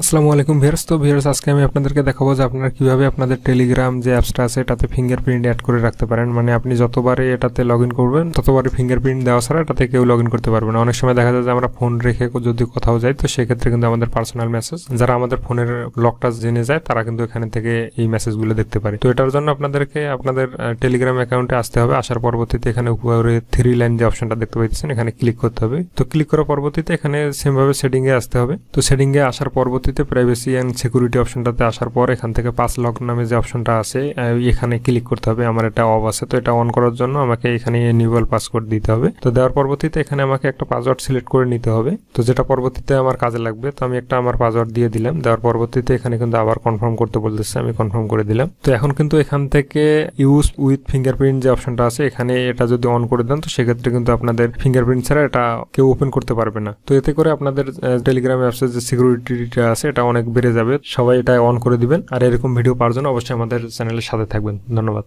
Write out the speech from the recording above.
আসসালামু আলাইকুম ভিউয়ার্স। তো ভিউয়ার্স, আজকে আমি আপনাদেরকে দেখাবো যে আপনারা কিভাবে আপনাদের টেলিগ্রাম যে অ্যাপসটা আছে এটাতে ফিঙ্গারপ্রিন্ট অ্যাড করে রাখতে পারেন। মানে আপনি যতবারই এটাতে লগ ইন করবেন ততবারই ফিঙ্গারপ্রিন্ট দেওয়া ছাড়া এটাতে কেউ লগ ইন করতে পারবে না। অনেক সময় দেখা যায় যে আমরা ফোন রেখে যদি কোথাও যাই, তো সেক্ষেত্রে কিন্তু আমাদের পার্সোনাল মেসেজ যারা আমাদের ফোনের লকটা জেনে যায় তারা কিন্তু এখানে থেকে এই মেসেজগুলো দেখতে পারে। তো এটার জন্য আপনাদেরকে আপনাদের টেলিগ্রাম অ্যাকাউন্টে আসতে হবে। আসার পরবর্তীতে এখানে উপরে 3 লাইন যে অপশনটা দেখতে পাচ্ছেন এখানে ক্লিক করতে হবে। তো ক্লিক করার পরবর্তীতে এখানে সেম ভাবে সেটিং এ আসতে হবে। তো সেটিং এ আসার পরবর্তীতে প্রাইভেসি এন্ড সিকিউরিটি অপশনটাতে আসার পর এখান থেকে পাস লক নামে যে অপশনটা আছে এখানে ক্লিক করতে হবে। আমার এটা অফ আছে, তো এটা অন করার জন্য আমাকে এখানে এনেবল পাসওয়ার্ড দিতে হবে। তো দেওয়ার পরবর্তীতে এখানে আমাকে একটা পাসওয়ার্ড সিলেক্ট করে নিতে হবে, তো যেটা পরবর্তীতে আমার কাজে লাগবে। তো আমি একটা আমার পাসওয়ার্ড দিয়ে দিলাম। দেওয়ার পরবর্তীতে এখানে কিন্তু আবার কনফার্ম করতে বলতেছে, আমি কনফার্ম করে দিলাম। তো এখন কিন্তু এখান থেকে ইউজ উইথ ফিঙ্গারপ্রিন্ট যে অপশনটা আছে এখানে এটা যদি অন করে দেন, তো সেক্ষেত্রে কিন্তু আপনাদের ফিঙ্গারপ্রিন্ট ছাড়া এটা কেউ ওপেন করতে পারবে না। তো এতে করে আপনাদের টেলিগ্রাম অ্যাপসের যে সিকিউরিটিটা আছে এটা অনেক বেড়ে যাবে। সবাই এটা অন করে দিবেন। আর এরকম ভিডিও পাওয়ার জন্য অবশ্যই আমাদের চ্যানেলের সাথে থাকবেন। ধন্যবাদ।